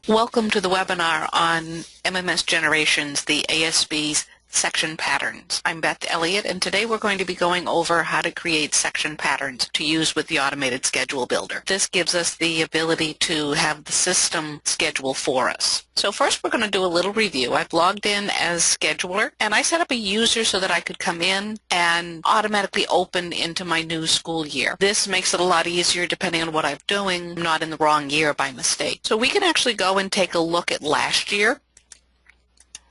Welcome to the webinar on MMS Generations, the ASB's section patterns. I'm Beth Elliott, and today we're going to be going over how to create section patterns to use with the automated schedule builder. This gives us the ability to have the system schedule for us. So first we're going to do a little review. I've logged in as scheduler, and I set up a user so that I could come in and automatically open into my new school year. This makes it a lot easier depending on what I'm doing. I'm not in the wrong year by mistake. So we can actually go and take a look at last year.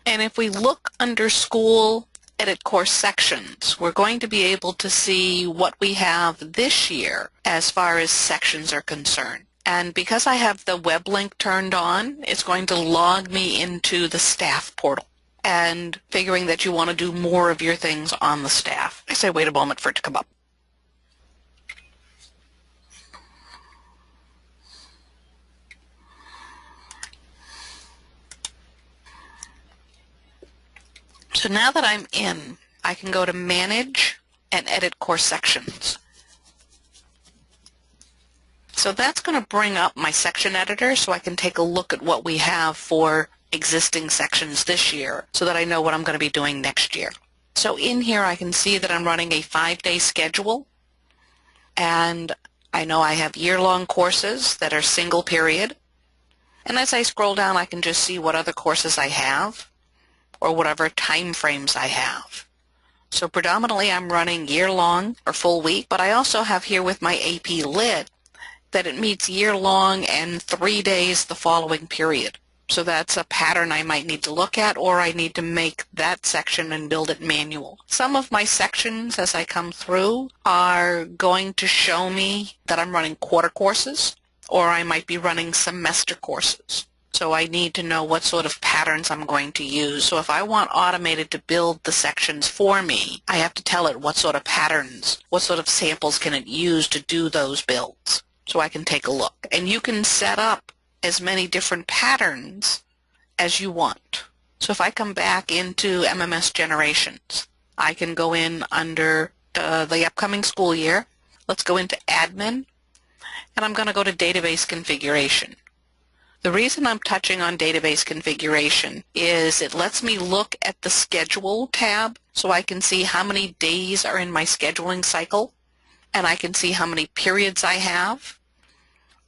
And if we look under School, Edit Course Sections, we're going to be able to see what we have this year as far as sections are concerned. And because I have the web link turned on, it's going to log me into the staff portal. And figuring that you want to do more of your things on the staff. I say wait a moment for it to come up. So now that I'm in, I can go to Manage and Edit Course Sections. So that's going to bring up my section editor so I can take a look at what we have for existing sections this year so that I know what I'm going to be doing next year. So in here I can see that I'm running a 5-day schedule, and I know I have year-long courses that are single period. And as I scroll down I can just see what other courses I have, or whatever time frames I have. So predominantly I'm running year-long or full week, but I also have here with my AP Lit that it meets year-long and 3 days the following period. So that's a pattern I might need to look at, or I need to make that section and build it manual. Some of my sections as I come through are going to show me that I'm running quarter courses, or I might be running semester courses. So I need to know what sort of patterns I'm going to use. So if I want automated to build the sections for me, I have to tell it what sort of patterns, what sort of samples can it use to do those builds. So I can take a look. And you can set up as many different patterns as you want. So if I come back into MMS Generations, I can go in under the upcoming school year. Let's go into Admin, and I'm going to go to Database Configuration. The reason I'm touching on database configuration is it lets me look at the schedule tab so I can see how many days are in my scheduling cycle, and I can see how many periods I have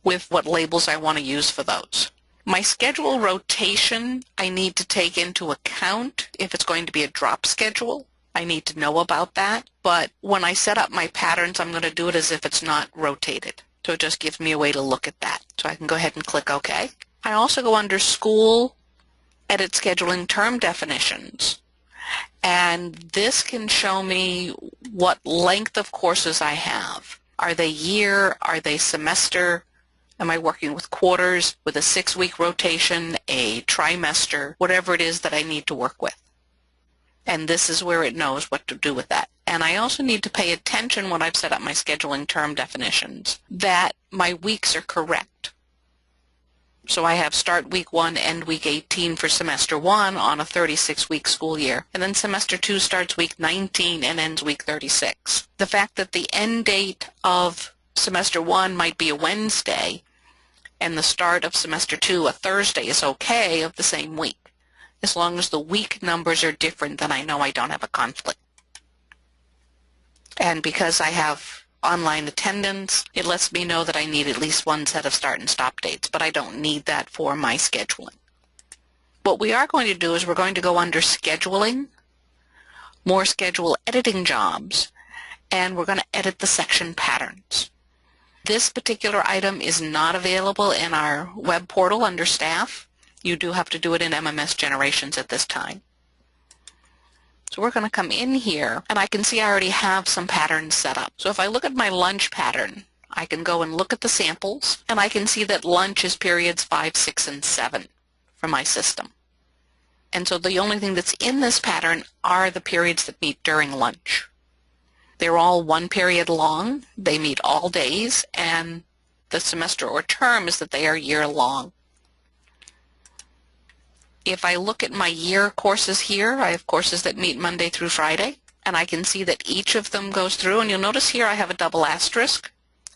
with what labels I want to use for those. My schedule rotation I need to take into account if it's going to be a drop schedule. I need to know about that, but when I set up my patterns I'm going to do it as if it's not rotated. So it just gives me a way to look at that. So I can go ahead and click OK. I also go under School, Edit Scheduling Term Definitions, and this can show me what length of courses I have. Are they year? Are they semester? Am I working with quarters, with a 6-week rotation, a trimester, whatever it is that I need to work with? And this is where it knows what to do with that. And I also need to pay attention when I've set up my scheduling term definitions that my weeks are correct. So I have start week 1, end week 18 for semester 1 on a 36-week school year. And then semester 2 starts week 19 and ends week 36. The fact that the end date of semester 1 might be a Wednesday and the start of semester 2 a Thursday is okay of the same week. As long as the week numbers are different, then I know I don't have a conflict. And because I have online attendance, it lets me know that I need at least one set of start and stop dates, but I don't need that for my scheduling. What we are going to do is we're going to go under Scheduling, More Schedule Editing Jobs, and we're going to edit the section patterns. This particular item is not available in our web portal under Staff. You do have to do it in MMS Generations at this time. So we're going to come in here, and I can see I already have some patterns set up. So if I look at my lunch pattern, I can go and look at the samples, and I can see that lunch is periods 5, 6, and 7 for my system. And so the only thing that's in this pattern are the periods that meet during lunch. They're all 1 period long. They meet all days, and the semester or term is that they are year-long. If I look at my year courses here, I have courses that meet Monday through Friday, and I can see that each of them goes through, and you'll notice here I have a double asterisk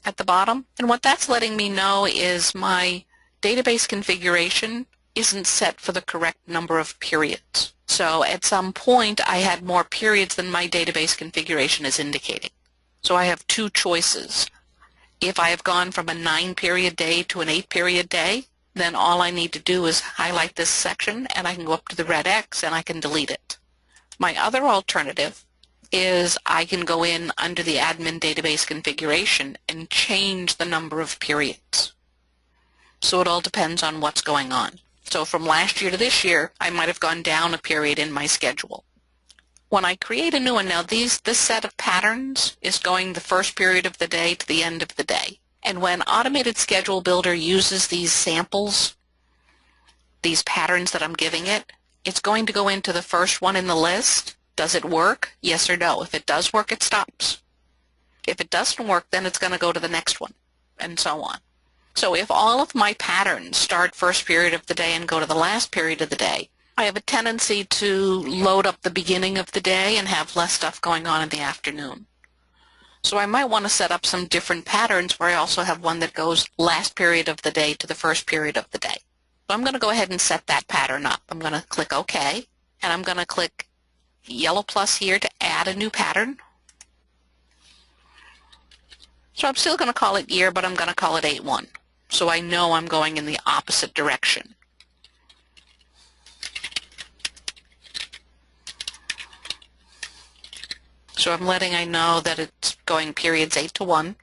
at the bottom. And what that's letting me know is my database configuration isn't set for the correct number of periods. So at some point I had more periods than my database configuration is indicating. So I have two choices. If I have gone from a 9-period day to an 8-period day, then all I need to do is highlight this section and I can go up to the red X and I can delete it. My other alternative is I can go in under the admin database configuration and change the number of periods. So it all depends on what's going on. So from last year to this year, I might have gone down a period in my schedule. When I create a new one, now this set of patterns is going the first period of the day to the end of the day. And when Automated Schedule Builder uses these samples, these patterns that I'm giving it, it's going to go into the first one in the list. Does it work? Yes or no. If it does work, it stops. If it doesn't work, then it's going to go to the next one, and so on. So if all of my patterns start first period of the day and go to the last period of the day, I have a tendency to load up the beginning of the day and have less stuff going on in the afternoon. So I might want to set up some different patterns where I also have one that goes last period of the day to the first period of the day. So I'm going to go ahead and set that pattern up. I'm going to click OK, and I'm going to click yellow plus here to add a new pattern. So I'm still going to call it year, but I'm going to call it 8-1. So I know I'm going in the opposite direction. So I'm letting I know that it's going periods 8 to 1,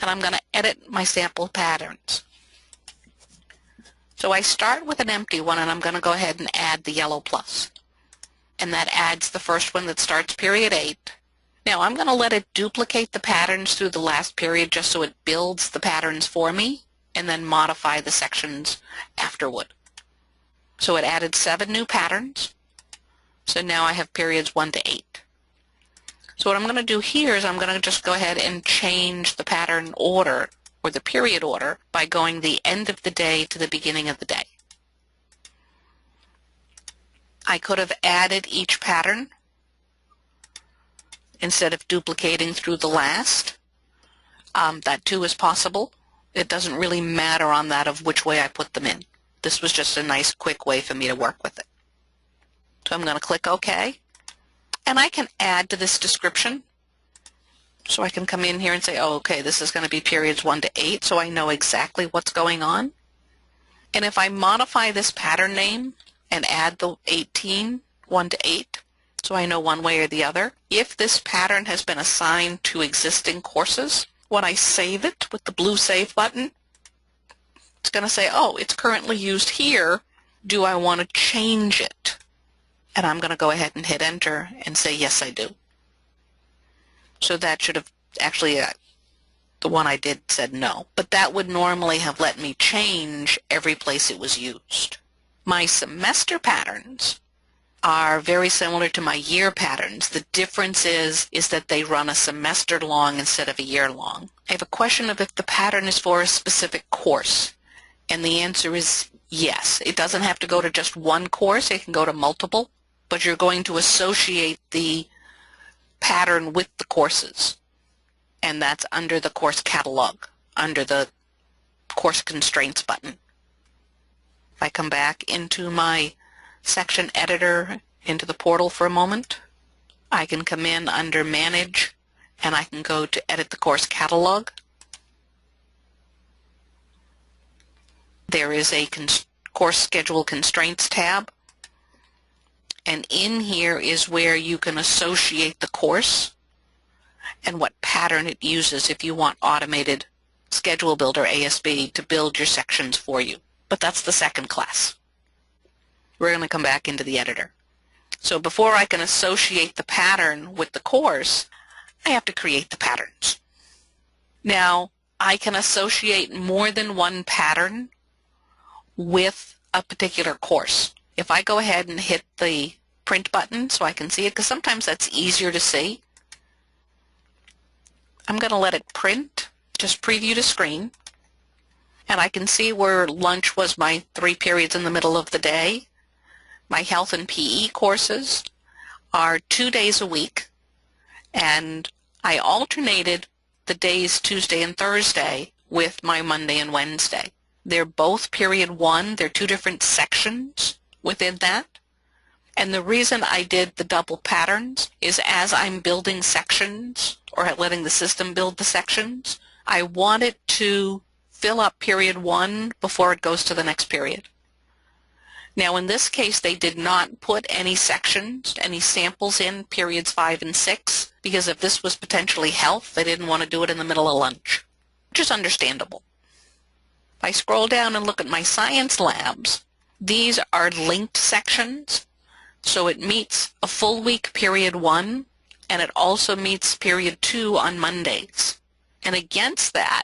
and I'm going to edit my sample patterns. So I start with an empty one, and I'm going to go ahead and add the yellow plus. And that adds the first one that starts period 8. Now I'm going to let it duplicate the patterns through the last period just so it builds the patterns for me, and then modify the sections afterward. So it added 7 new patterns. So now I have periods 1 to 8. So what I'm going to do here is I'm going to just go ahead and change the pattern order, or the period order, by going the end of the day to the beginning of the day. I could have added each pattern instead of duplicating through the last. That too is possible. It doesn't really matter on that of which way I put them in. This was just a nice quick way for me to work with it. So I'm going to click OK. And I can add to this description. So I can come in here and say, oh, okay, this is going to be periods 1 to 8, so I know exactly what's going on. And if I modify this pattern name and add the 18, 1 to 8, so I know one way or the other, if this pattern has been assigned to existing courses, when I save it with the blue Save button, it's going to say, oh, it's currently used here. Do I want to change it? And I'm going to go ahead and hit Enter and say, yes, I do. So that should have actually, the one I did said no. But that would normally have let me change every place it was used. My semester patterns are very similar to my year patterns. The difference is that they run a semester long instead of a year long. I have a question of if the pattern is for a specific course. And the answer is yes. It doesn't have to go to just one course. It can go to multiple. But you're going to associate the pattern with the courses. And that's under the course catalog, under the course constraints button. If I come back into my section editor, into the portal for a moment, I can come in under Manage, and I can go to Edit the Course Catalog. There is a Course Schedule Constraints tab. And in here is where you can associate the course and what pattern it uses if you want Automated Schedule Builder, ASB, to build your sections for you. But that's the second class. We're going to come back into the editor. So before I can associate the pattern with the course, I have to create the patterns. Now, I can associate more than one pattern with a particular course. If I go ahead and hit the print button so I can see it, because sometimes that's easier to see, I'm going to let it print, just preview the screen, and I can see where lunch was my 3 periods in the middle of the day. My health and PE courses are 2 days a week, and I alternated the days Tuesday and Thursday with my Monday and Wednesday. They're both period 1. They're two different sections within that. And the reason I did the double patterns is as I'm building sections or letting the system build the sections, I want it to fill up period 1 before it goes to the next period. Now in this case they did not put any sections, any samples in periods 5 and 6 because if this was potentially health, they didn't want to do it in the middle of lunch, which is understandable. If I scroll down and look at my science labs, these are linked sections. So it meets a full week period 1, and it also meets period 2 on Mondays. And against that,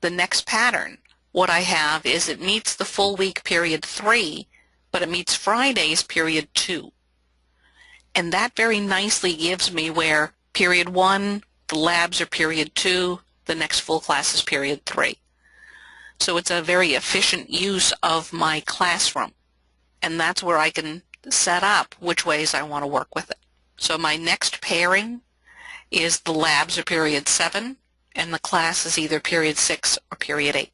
the next pattern, what I have is it meets the full week period 3, but it meets Fridays period 2. And that very nicely gives me where period 1, the labs are period 2, the next full class is period 3. So it's a very efficient use of my classroom. And that's where I can set up which ways I want to work with it. So my next pairing is the labs are period 7 and the class is either period 6 or period 8.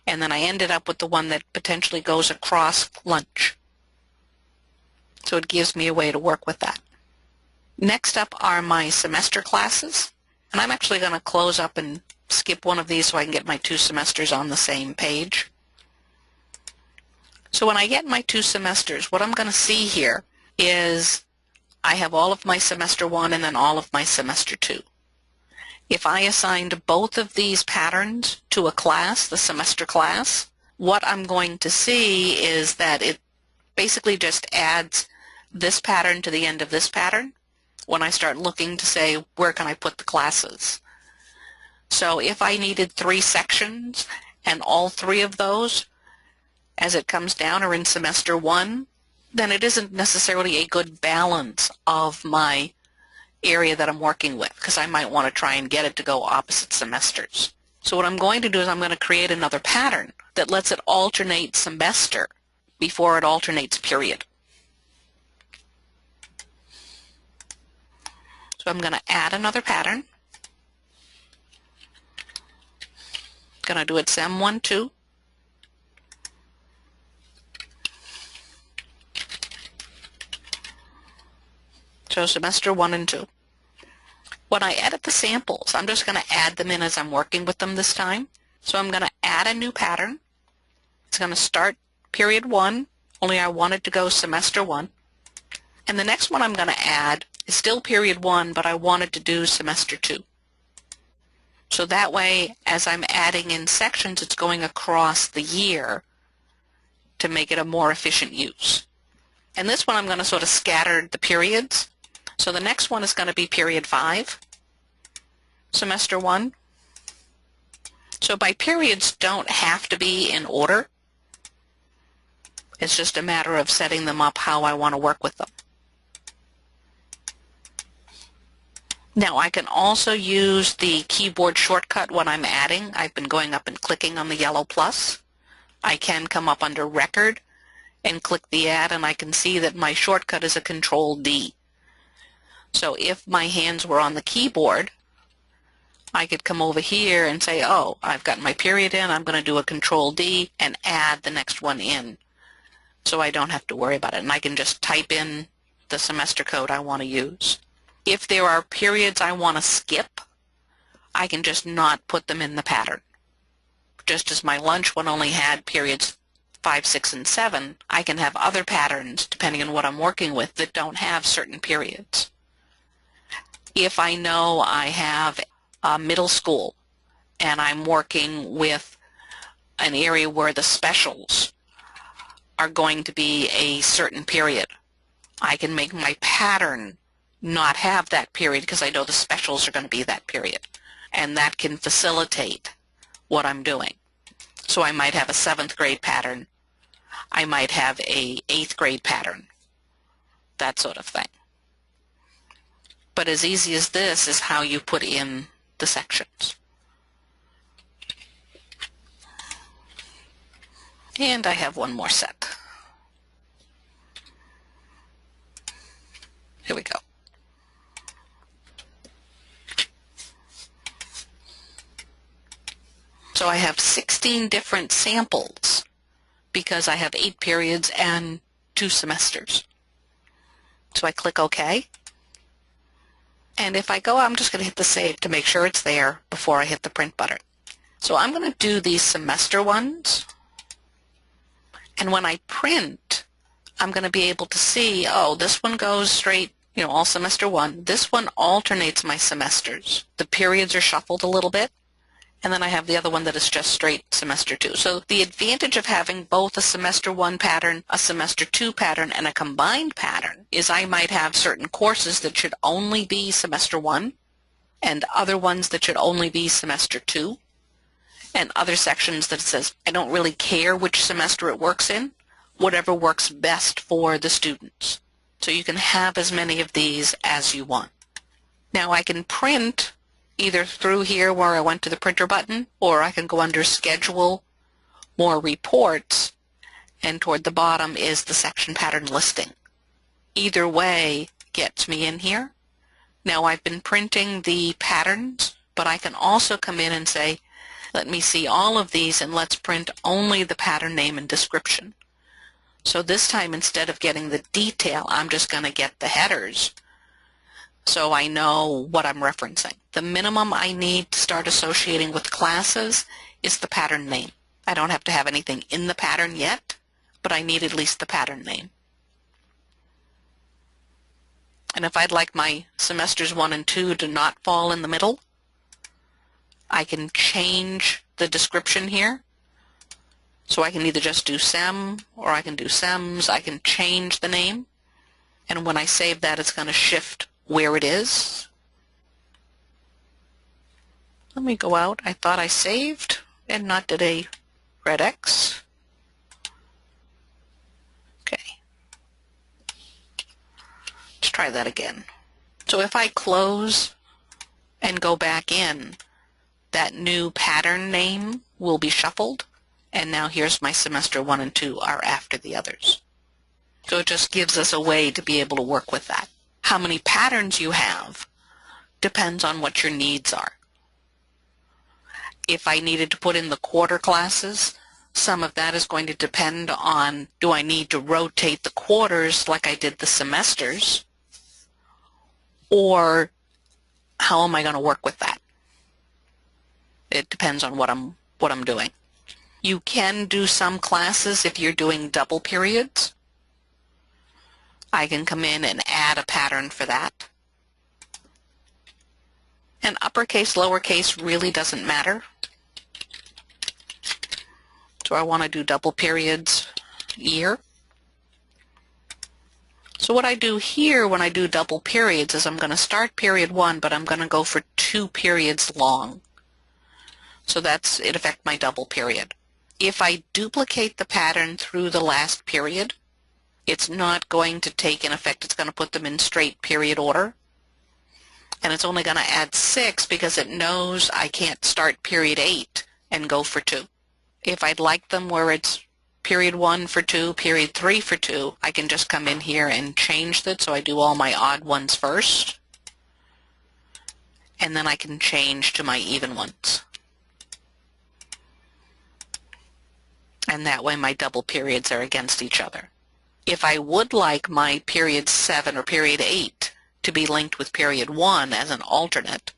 And then I ended up with the one that potentially goes across lunch. So it gives me a way to work with that. Next up are my semester classes. And I'm actually going to close up and skip one of these so I can get my 2 semesters on the same page. So when I get my 2 semesters, what I'm going to see here is I have all of my semester 1 and then all of my semester 2. If I assigned both of these patterns to a class, the semester class, what I'm going to see is that it basically just adds this pattern to the end of this pattern when I start looking to say where can I put the classes. So if I needed 3 sections and all 3 of those as it comes down are in semester 1, then it isn't necessarily a good balance of my area that I'm working with because I might want to try and get it to go opposite semesters. So what I'm going to do is I'm going to create another pattern that lets it alternate semester before it alternates period. So I'm going to add another pattern. I'm going to do it Sem 1, 2. So semester 1 and 2. When I edit the samples, I'm just going to add them in as I'm working with them this time. So I'm going to add a new pattern. It's going to start period 1, only I want it to go semester 1. And the next one I'm going to add is still period 1, but I want it to do semester 2. So that way, as I'm adding in sections, it's going across the year to make it a more efficient use. And this one I'm going to sort of scatter the periods. So the next one is going to be period 5, semester 1. So my periods don't have to be in order. It's just a matter of setting them up how I want to work with them. Now I can also use the keyboard shortcut when I'm adding. I've been going up and clicking on the yellow plus. I can come up under Record and click the add, and I can see that my shortcut is a Control D. So if my hands were on the keyboard, I could come over here and say, oh, I've got my period in, I'm going to do a Control D and add the next one in. So I don't have to worry about it, and I can just type in the semester code I want to use. If there are periods I want to skip, I can just not put them in the pattern. Just as my lunch one only had periods 5, 6, and 7, I can have other patterns, depending on what I'm working with, that don't have certain periods. If I know I have a middle school and I'm working with an area where the specials are going to be a certain period, I can make my pattern not have that period because I know the specials are going to be that period. And that can facilitate what I'm doing. So I might have a 7th grade pattern. I might have a 8th grade pattern. That sort of thing. But as easy as this is how you put in the sections. And I have one more set. Here we go. So I have 16 different samples because I have 8 periods and 2 semesters. So I click OK. And if I go, I'm just going to hit the save to make sure it's there before I hit the print button. So I'm going to do these semester ones. And when I print, I'm going to be able to see, oh, this one goes straight, all semester 1. This one alternates my semesters. The periods are shuffled a little bit. And then I have the other one that is just straight semester 2. So the advantage of having both a semester 1 pattern, a semester 2 pattern, and a combined pattern is I might have certain courses that should only be semester 1 and other ones that should only be semester 2 and other sections that says I don't really care which semester it works in, whatever works best for the students. So you can have as many of these as you want. Now I can print either through here where I went to the printer button, or I can go under Schedule, More Reports, and toward the bottom is the section pattern listing. Either way gets me in here. Now I've been printing the patterns, but I can also come in and say, let me see all of these and let's print only the pattern name and description. So this time, instead of getting the detail, I'm just going to get the headers so I know what I'm referencing. The minimum I need to start associating with classes is the pattern name. I don't have to have anything in the pattern yet, but I need at least the pattern name. And if I'd like my semesters 1 and 2 to not fall in the middle, I can change the description here. So I can either just do SEM or I can do SEMS. I can change the name. And when I save that, it's going to shift where it is. Let me go out. I thought I saved and not did a red X. Okay. Let's try that again. So if I close and go back in, that new pattern name will be shuffled. And now here's my semester 1 and 2 are after the others. So it just gives us a way to be able to work with that. How many patterns you have depends on what your needs are. If I needed to put in the quarter classes, some of that is going to depend on, do I need to rotate the quarters like I did the semesters, or how am I going to work with that? It depends on what I'm doing. You can do some classes if you're doing double periods. I can come in and add a pattern for that. And uppercase, lowercase really doesn't matter. So I want to do double periods year. So what I do here when I do double periods is I'm going to start period 1, but I'm going to go for 2 periods long. So that's, in effect, my double period. If I duplicate the pattern through the last period, it's not going to take, in effect, it's going to put them in straight period order. And it's only going to add 6 because it knows I can't start period 8 and go for 2. If I'd like them where it's period 1 for 2, period 3 for 2, I can just come in here and change that. So I do all my odd ones first. And then I can change to my even ones. And that way my double periods are against each other. If I would like my period 7 or period 8 to be linked with period 1 as an alternate,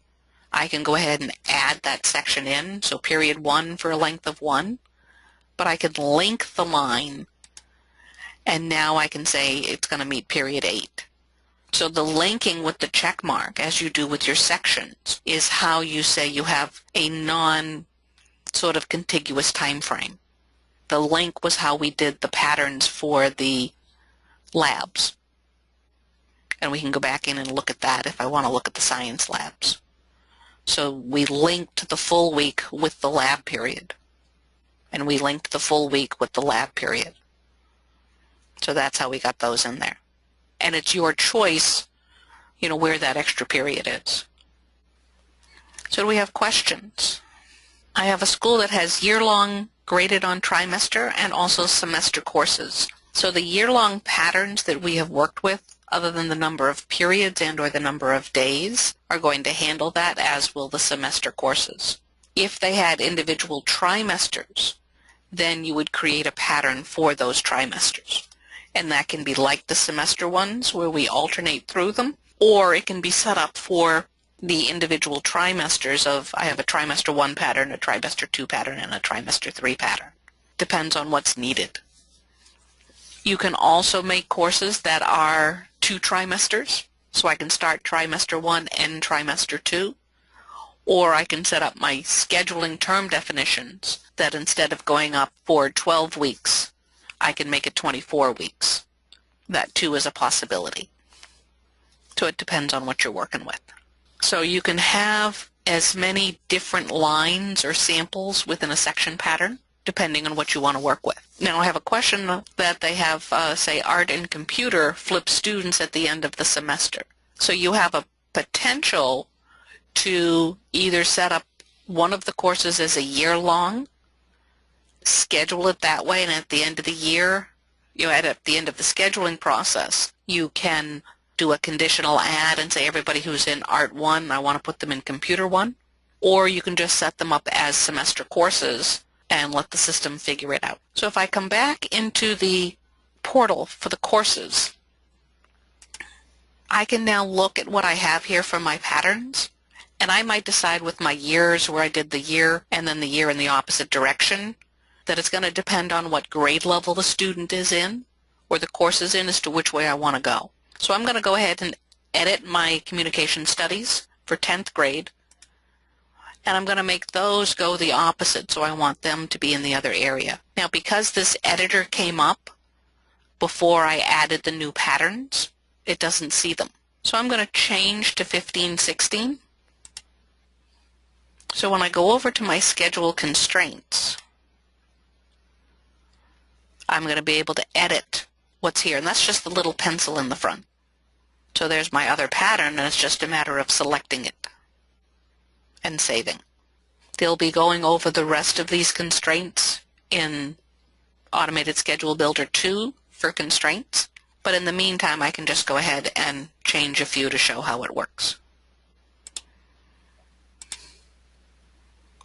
I can go ahead and add that section in, so period 1 for a length of 1, but I could link the line, and now I can say it's going to meet period 8. So the linking with the check mark, as you do with your sections, is how you say you have a non-sort of contiguous time frame. The link was how we did the patterns for the labs. And we can go back in and look at that if I want to look at the science labs. So we linked the full week with the lab period. And we linked the full week with the lab period. So that's how we got those in there. And it's your choice, where that extra period is. So do we have questions? I have a school that has year-long graded on trimester and also semester courses. So the year-long patterns that we have worked with, other than the number of periods and or the number of days, are going to handle that, as will the semester courses. If they had individual trimesters, then you would create a pattern for those trimesters. And that can be like the semester ones where we alternate through them, or it can be set up for the individual trimesters of, I have a trimester 1 pattern, a trimester 2 pattern, and a trimester 3 pattern. Depends on what's needed. You can also make courses that are 2 trimesters, so I can start trimester 1 and trimester 2, or I can set up my scheduling term definitions that instead of going up for 12 weeks, I can make it 24 weeks. That too is a possibility. So it depends on what you're working with. So you can have as many different lines or samples within a section pattern, depending on what you want to work with. Now I have a question that they have, say, art and computer flip students at the end of the semester. So you have a potential to either set up one of the courses as a year-long, schedule it that way, and at the end of the year, at the end of the scheduling process, you can do a conditional add and say everybody who's in Art 1, I want to put them in Computer 1. Or you can just set them up as semester courses and let the system figure it out. So if I come back into the portal for the courses, I can now look at what I have here for my patterns, and I might decide with my years where I did the year and then the year in the opposite direction that it's going to depend on what grade level the student is in or the course is in as to which way I want to go. So I'm going to go ahead and edit my communication studies for 10th grade, and I'm going to make those go the opposite, so I want them to be in the other area. Now because this editor came up before I added the new patterns, it doesn't see them. So I'm going to change to 15-16. So when I go over to my schedule constraints, I'm going to be able to edit what's here, and that's just the little pencil in the front. So there's my other pattern, and it's just a matter of selecting it and saving. They'll be going over the rest of these constraints in Automated Schedule Builder 2 for constraints, but in the meantime I can just go ahead and change a few to show how it works.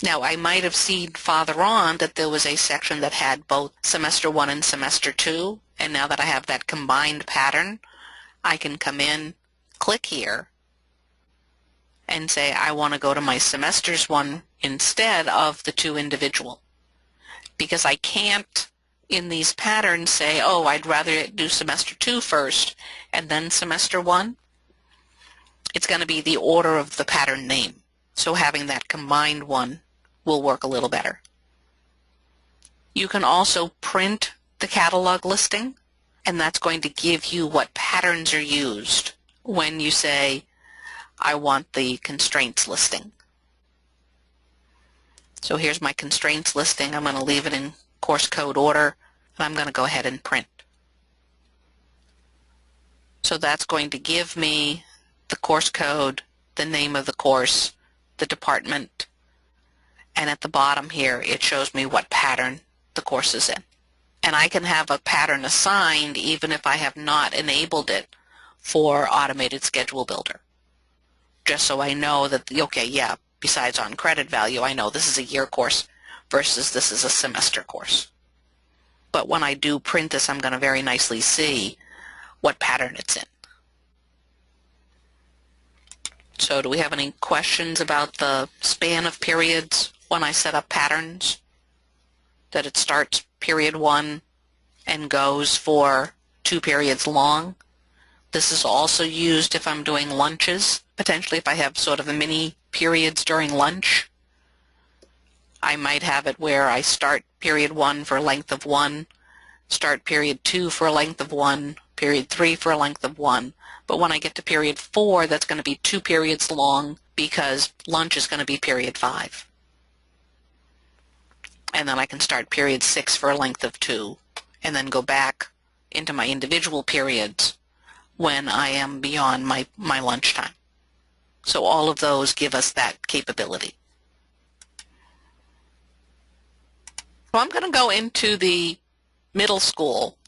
Now I might have seen farther on that there was a section that had both semester 1 and semester 2, and now that I have that combined pattern, I can come in, click here, and say I want to go to my semesters one instead of the 2 individual. Because I can't in these patterns say, oh, I'd rather do semester 2 first and then semester 1. It's going to be the order of the pattern name. So having that combined one will work a little better. You can also print the catalog listing, and that's going to give you what patterns are used when you say, I want the constraints listing. So here's my constraints listing. I'm going to leave it in course code order, and I'm going to go ahead and print. So that's going to give me the course code, the name of the course, the department, and at the bottom here it shows me what pattern the course is in. And I can have a pattern assigned even if I have not enabled it for Automated Schedule Builder, just so I know that, okay, yeah, besides on credit value, I know this is a year course versus this is a semester course. But when I do print this, I'm going to very nicely see what pattern it's in. So do we have any questions about the span of periods when I set up patterns? That it starts period 1 and goes for 2 periods long. This is also used if I'm doing lunches. Potentially if I have sort of a mini periods during lunch, I might have it where I start period 1 for a length of 1, start period 2 for a length of 1, period 3 for a length of 1. But when I get to period 4, that's going to be 2 periods long because lunch is going to be period 5. And then I can start period 6 for a length of 2 and then go back into my individual periods when I am beyond my lunchtime. So all of those give us that capability. So I'm going to go into the middle school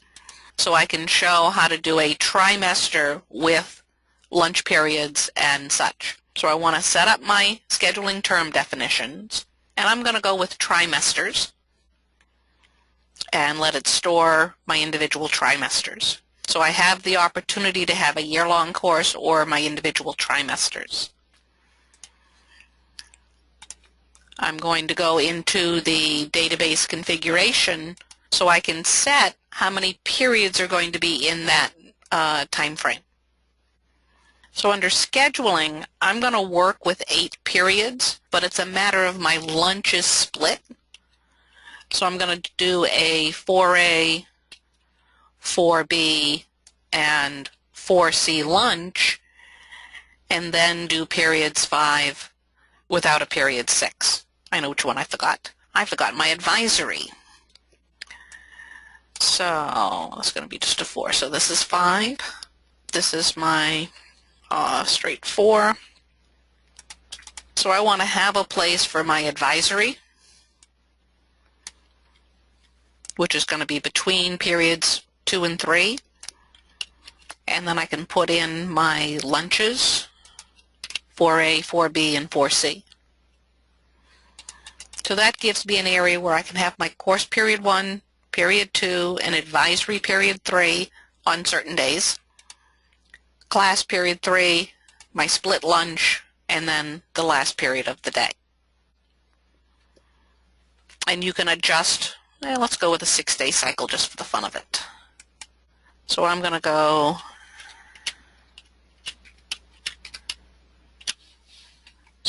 so I can show how to do a trimester with lunch periods and such. So I want to set up my scheduling term definitions, and I'm going to go with trimesters. and let it store my individual trimesters. So I have the opportunity to have a year-long course or my individual trimesters. I'm going to go into the database configuration so I can set how many periods are going to be in that time frame. So under scheduling, I'm going to work with 8 periods, but it's a matter of my lunches split. So I'm going to do a 4A, 4B, and 4C lunch, and then do periods 5 without a period 6. I know which one I forgot. I forgot my advisory. So it's going to be just a 4. So this is 5. This is my straight 4. So I want to have a place for my advisory, which is going to be between periods 2 and 3. And then I can put in my lunches, 4A, 4B, and 4C. So that gives me an area where I can have my course period 1, period 2, and advisory period 3 on certain days, class period 3, my split lunch, and then the last period of the day. And you can adjust, let's go with a 6-day cycle just for the fun of it. So I'm going to go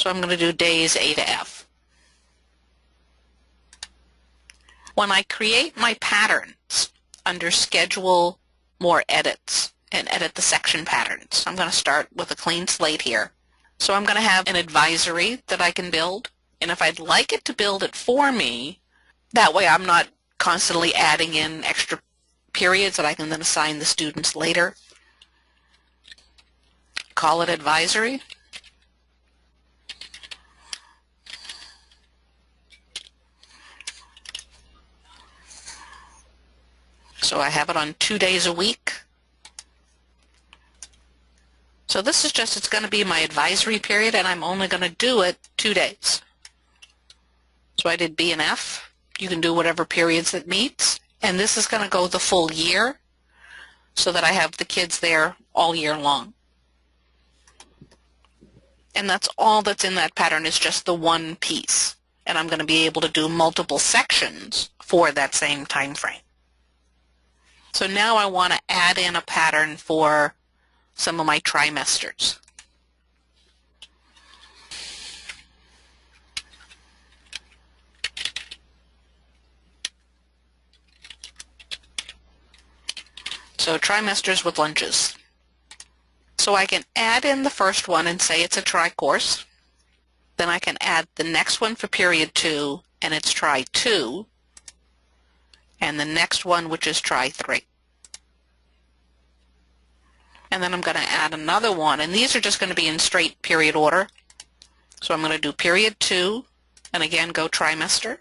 I'm going to do days A to F. When I create my patterns under Schedule, More Edits, and edit the section patterns, I'm going to start with a clean slate here. So I'm going to have an advisory that I can build, and if I'd like it to build it for me, that way I'm not constantly adding in extra periods that I can then assign the students later. Call it advisory. So I have it on 2 days a week. So this is just, it's going to be my advisory period, and I'm only going to do it 2 days. So I did B and F. You can do whatever periods it meets. And this is going to go the full year so that I have the kids there all year long. And that's all that's in that pattern, is just the one piece. And I'm going to be able to do multiple sections for that same time frame. So now I want to add in a pattern for some of my trimesters. So trimesters with lunches. So I can add in the first one and say it's a tri-course. Then I can add the next one for period 2, and it's tri-2. And the next one, which is tri-3. And then I'm going to add another one, and these are just going to be in straight period order. So I'm going to do period 2, and again go trimester.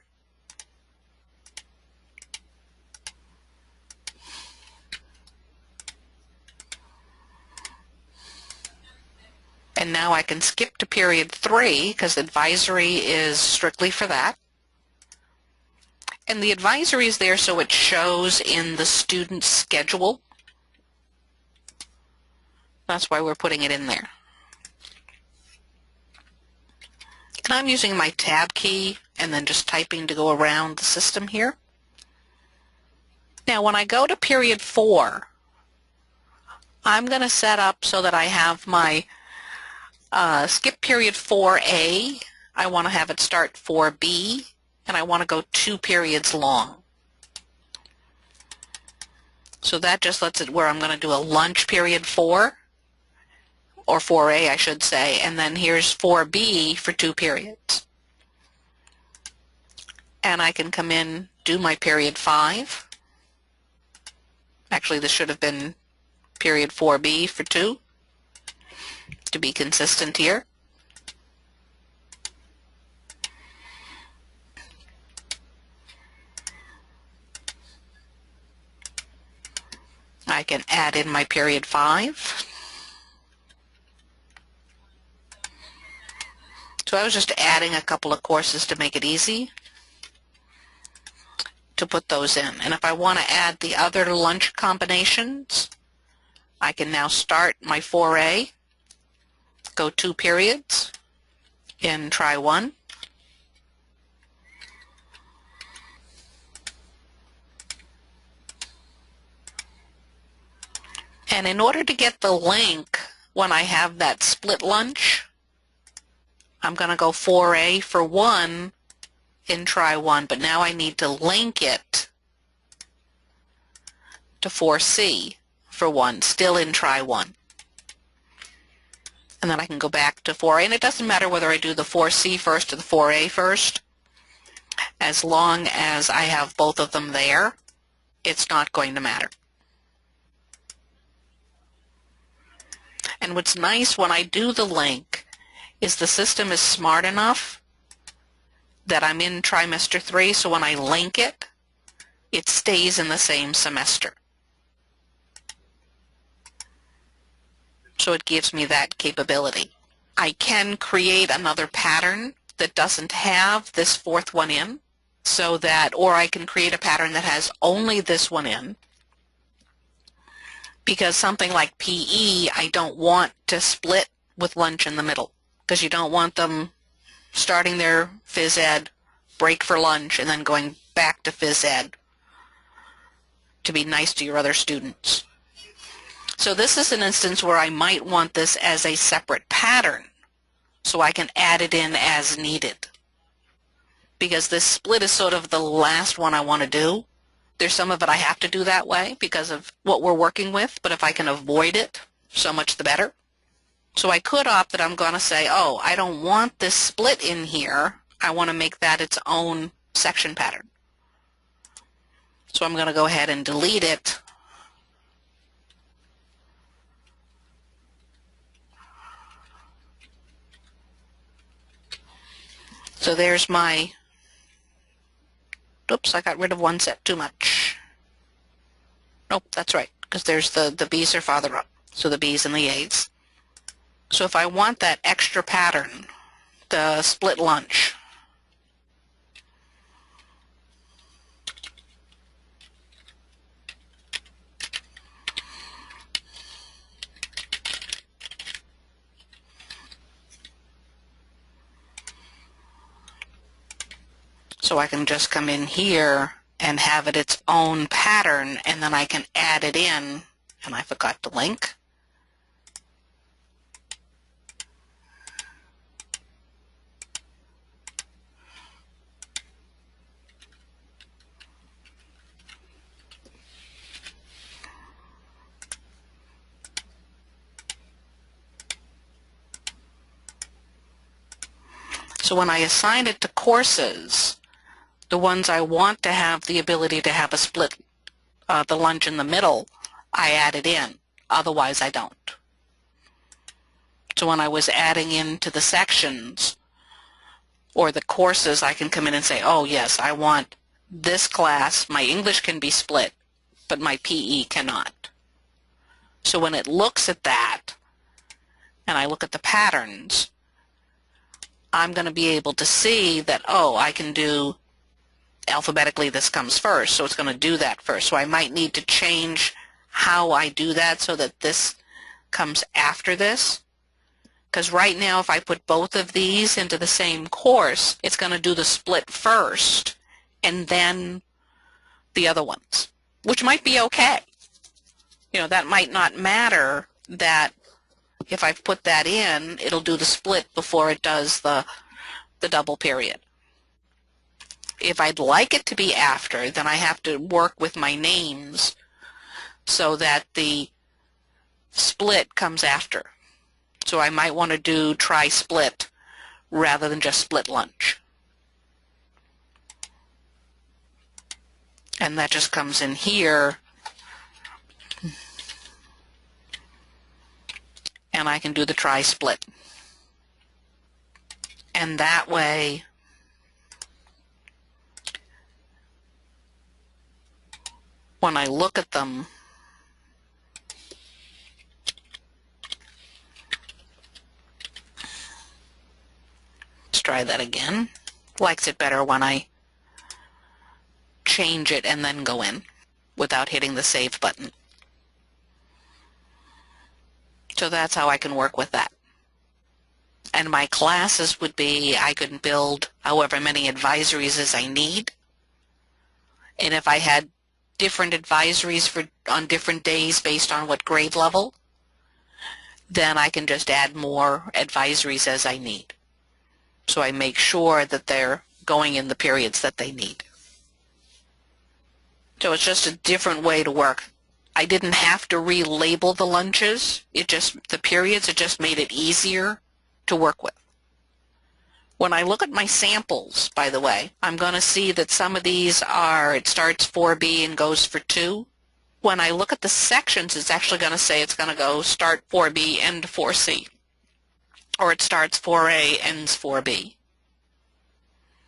And now I can skip to period 3 because advisory is strictly for that. And the advisory is there so it shows in the student's schedule. That's why we're putting it in there. And I'm using my tab key and then just typing to go around the system here. Now when I go to period 4, I'm going to set up so that I have my skip period 4A. I want to have it start 4B, and I want to go 2 periods long. So that just lets it where I'm going to do a lunch period 4, or 4A I should say, and then here's 4B for 2 periods. And I can come in, do my period 5. Actually, this should have been period 4B for 2, to be consistent here. I can add in my period 5. So I was just adding a couple of courses to make it easy. to put those in. And if I want to add the other lunch combinations, I can now start my 4A, go 2 periods in try 1. And in order to get the link when I have that split lunch, I'm going to go 4A for 1 in try 1, but now I need to link it to 4C for 1, still in try 1. And then I can go back to 4A, and it doesn't matter whether I do the 4C first or the 4A first. As long as I have both of them there, it's not going to matter. And what's nice when I do the link is the system is smart enough that I'm in trimester 3, so when I link it, it stays in the same semester. So it gives me that capability. I can create another pattern that doesn't have this 4th one in, so that, or I can create a pattern that has only this one in, because something like PE, I don't want to split with lunch in the middle, because you don't want them starting their phys ed, break for lunch, and then going back to phys ed to be nice to your other students. So this is an instance where I might want this as a separate pattern, so I can add it in as needed. Because this split is sort of the last one I want to do. There's some of it I have to do that way because of what we're working with, but if I can avoid it, so much the better. So I could opt that I'm going to say, oh, I don't want this split in here. I want to make that its own section pattern. So I'm going to go ahead and delete it. So there's my, oops, I got rid of one set too much. Nope, that's right, because there's the B's are farther up, so the B's and the A's. So if I want that extra pattern, the split lunch, so I can just come in here and have it its own pattern, and then I can add it in, and I forgot to link. So when I assign it to courses, the ones I want to have the ability to have a split, the lunch in the middle, I add it in. Otherwise, I don't. So when I was adding into the sections or the courses, I can come in and say, oh, yes, I want this class. My English can be split, but my PE cannot. So when it looks at that, and I look at the patterns, I'm going to be able to see that, oh, I can do alphabetically this comes first, so it's going to do that first. So I might need to change how I do that so that this comes after this. Because right now, if I put both of these into the same course, it's going to do the split first and then the other ones, which might be okay. You know, that might not matter that if I've put that in, it'll do the split before it does the double period. If I'd like it to be after, then I have to work with my names so that the split comes after. So I might want to do try split rather than just split lunch. And that just comes in here. And I can do the try split. And that way, when I look at them, let's try that again. Likes it better when I change it and then go in without hitting the save button. So that's how I can work with that. And my classes would be, I could build however many advisories as I need. And if I had different advisories on different days based on what grade level, then I can just add more advisories as I need. So I make sure that they're going in the periods that they need. So it's just a different way to work. I didn't have to relabel the lunches. The periods, it just made it easier to work with. When I look at my samples, by the way, I'm going to see that some of these it starts 4B and goes for 2. When I look at the sections, it's actually going to say it's going to go start 4B, end 4C. Or it starts 4A, ends 4B.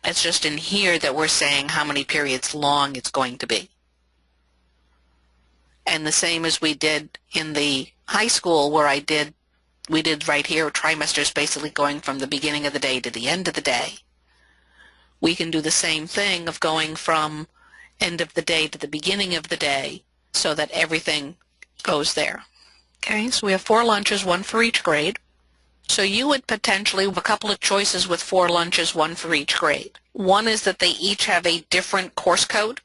It's just in here that we're saying how many periods long it's going to be. And the same as we did in the high school where we did right here, trimesters basically going from the beginning of the day to the end of the day. We can do the same thing of going from end of the day to the beginning of the day so that everything goes there. Okay, so we have 4 lunches, 1 for each grade. So you would potentially have a couple of choices with 4 lunches, 1 for each grade. One is that they each have a different course code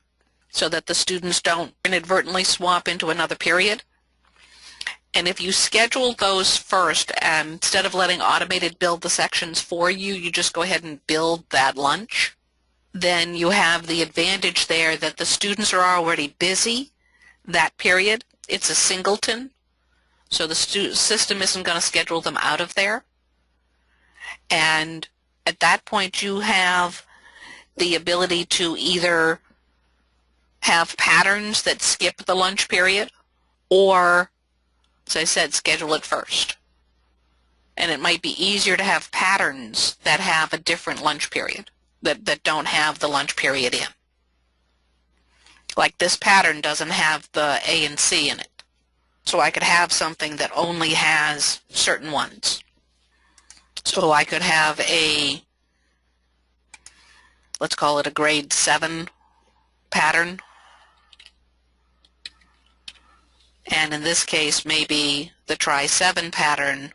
so that the students don't inadvertently swap into another period. And if you schedule those first, instead of letting Automated build the sections for you, you just go ahead and build that lunch, then you have the advantage there that the students are already busy that period. It's a singleton, so the system isn't going to schedule them out of there. And at that point, you have the ability to either have patterns that skip the lunch period or, as I said, schedule it first. And it might be easier to have patterns that have a different lunch period, that don't have the lunch period in. Like this pattern doesn't have the A and C in it. So I could have something that only has certain ones. So I could have let's call it a grade 7 pattern. And in this case, maybe the try 7 pattern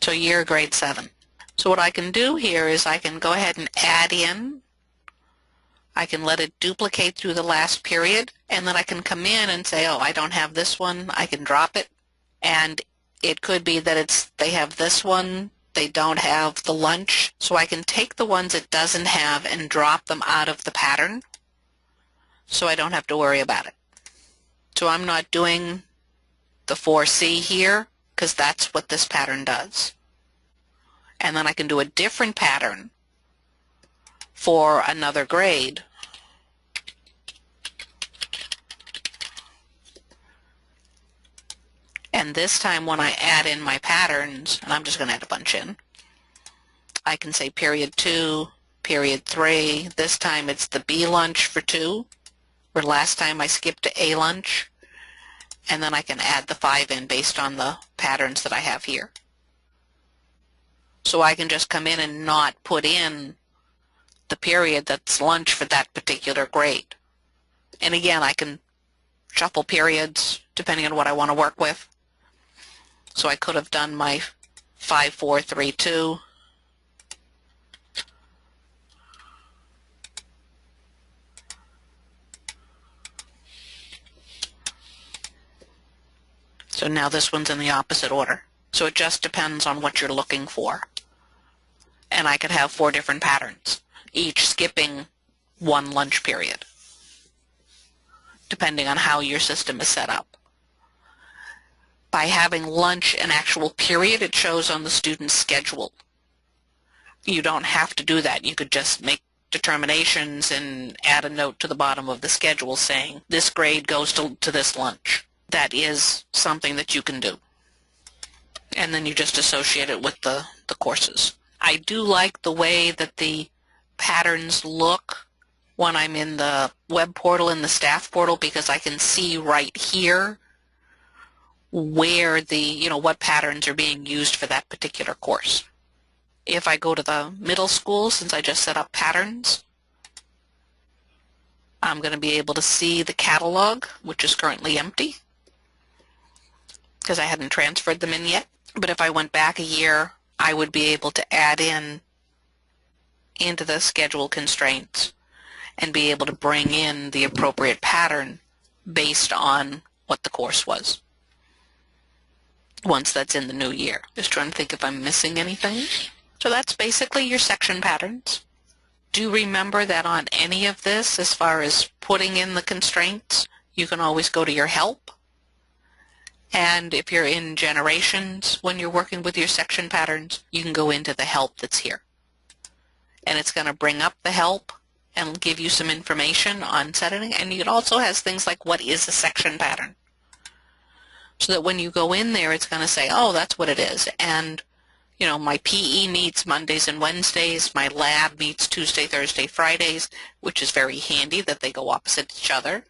so year grade 7. So what I can do here is I can go ahead and add in. I can let it duplicate through the last period, and then I can come in and say, oh, I don't have this one. I can drop it. And it could be that they have this one, they don't have the lunch. So I can take the ones it doesn't have and drop them out of the pattern so I don't have to worry about it. So I'm not doing the 4C here because that's what this pattern does. And then I can do a different pattern for another grade. And this time when I add in my patterns, and I'm just going to add a bunch in, I can say period 2, period 3. This time it's the B lunch for 2, where last time I skipped to A lunch. And then I can add the 5 in based on the patterns that I have here. So I can just come in and not put in the period that's lunch for that particular grade. And again, I can shuffle periods depending on what I want to work with. So I could have done my 5, 4, 3, 2. So now this one's in the opposite order. So it just depends on what you're looking for. And I could have 4 different patterns, each skipping 1 lunch period, depending on how your system is set up. By having lunch an actual period, it shows on the student's schedule. You don't have to do that. You could just make determinations and add a note to the bottom of the schedule saying this grade goes to this lunch. That is something that you can do. And then you just associate it with the courses. I do like the way that the patterns look when I'm in the web portal and the staff portal because I can see right here where the, what patterns are being used for that particular course. If I go to the middle school, since I just set up patterns, I'm going to be able to see the catalog, which is currently empty because I hadn't transferred them in yet. But if I went back a year, I would be able to add into the schedule constraints and be able to bring in the appropriate pattern based on what the course was once that's in the new year. Just trying to think if I'm missing anything. So that's basically your section patterns. Do remember that on any of this, as far as putting in the constraints, you can always go to your help. And if you're in generations, when you're working with your section patterns, you can go into the help that's here. And it's going to bring up the help and give you some information on setting. And it also has things like what is a section pattern. So that when you go in there, it's going to say, oh, that's what it is. And, my PE meets Mondays and Wednesdays. My lab meets Tuesday, Thursday, Fridays, which is very handy that they go opposite each other.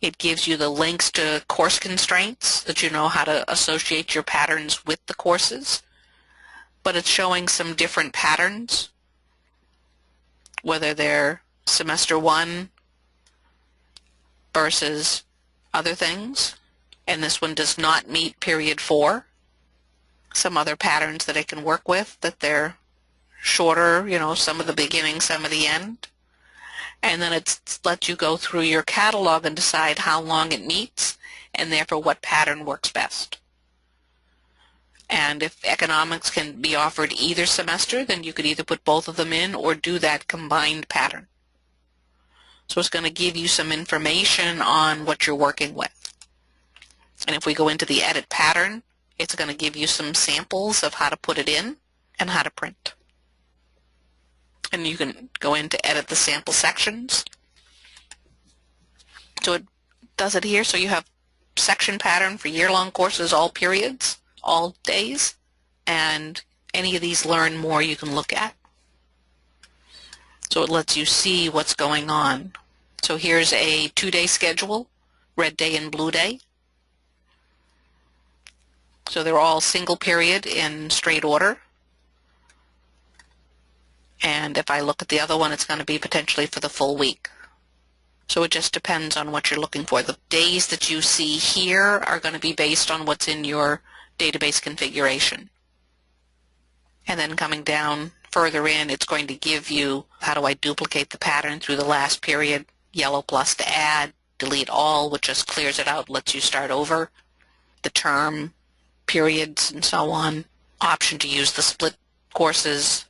It gives you the links to course constraints that you know how to associate your patterns with the courses. But it's showing some different patterns, whether they're semester 1 versus other things. And this one does not meet period 4. Some other patterns that it can work with, that they're shorter, some of the beginning, some of the end. And then it lets you go through your catalog and decide how long it meets, and therefore what pattern works best. And if economics can be offered either semester, then you could either put both of them in or do that combined pattern. So it's going to give you some information on what you're working with. And if we go into the edit pattern, it's going to give you some samples of how to put it in and how to print. And you can go in to edit the sample sections. So it does it here. So you have section pattern for year-long courses, all periods, all days, and any of these learn more you can look at. So it lets you see what's going on. So here's a 2-day schedule, red day and blue day. So they're all single period in straight order. And if I look at the other one, it's going to be potentially for the full week. So it just depends on what you're looking for. The days that you see here are going to be based on what's in your database configuration. And then coming down further in, it's going to give you how do I duplicate the pattern through the last period, yellow plus to add, delete all, which just clears it out, lets you start over, the term, periods, and so on, option to use the split courses,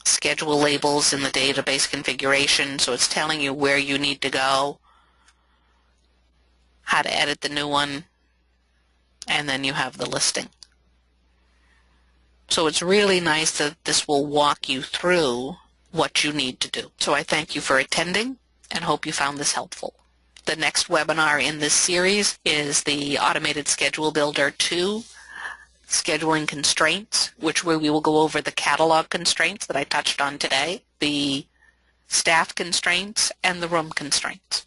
schedule labels in the database configuration, so it's telling you where you need to go, how to edit the new one, and then you have the listing. So it's really nice that this will walk you through what you need to do. So I thank you for attending and hope you found this helpful. The next webinar in this series is the Automated Schedule Builder 2, Scheduling Constraints, where we will go over the catalog constraints that I touched on today, the staff constraints, and the room constraints.